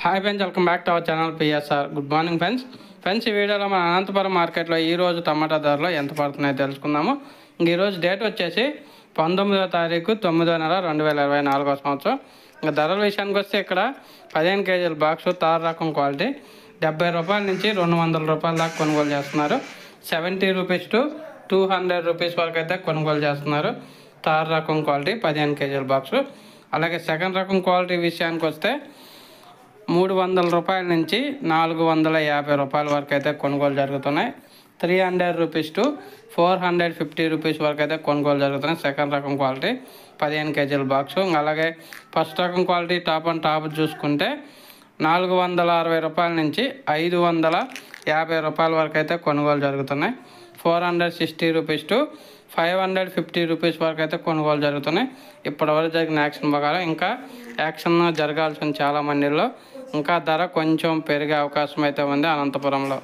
Hi friends, welcome back to our channel PSR. Good morning friends. ఈ వీడియోలో మన అనంతపురం మార్కెట్లో ఈరోజు టమాటా ధరలు ఎంత పడుతున్నాయో తెలుసుకుందాము. ఈరోజు డేట్ వచ్చేసి 19వ తారీఖు 9వ నెల 2024 సంవత్సరం. ఇంకా ధరల విషయానికి వస్తే ఇక్కడ 15 కేజీల బాక్సు తార్ రకం క్వాలిటీ 70 రూపాయల నుంచి 200 రూపాయల దాకా కొనుగోలు చేస్తున్నారు. 70 రూపీస్ టు 200 రూపీస్ వరకు అయితే కొనుగోలు చేస్తున్నారు తార్ రకం క్వాలిటీ 15 కేజీల బాక్సు. అలాగే సెకండ్ రకం క్వాలిటీ విషయానికి వస్తే 300 రూపాయల నుంచి 450 రూపాయల వరకు అయితే కొనుగోలు జరుగుతున్నాయి. 300 రూపీస్ టు 450 రూపీస్ వరకు అయితే కొనుగోలు జరుగుతున్నాయి సెకండ్ రకం క్వాలిటీ 15 కేజీల బాక్సు. అలాగే ఫస్ట్ రకం క్వాలిటీ టాప్ అండ్ టాప్ చూసుకుంటే 460 రూపాయల నుంచి 550 రూపాయల వరకు అయితే కొనుగోలు జరుగుతున్నాయి. 460 రూపీస్ టు 550 రూపీస్ వరకు అయితే కొనుగోలు జరుగుతున్నాయి. ఇప్పటివరకు జరిగిన యాక్షన్ ప్రకారం ఇంకా యాక్షన్ జరగాల్సిన చాలా మందిలో ఇంకా ధర కొంచెం పెరిగే అవకాశం అయితే ఉంది అనంతపురంలో.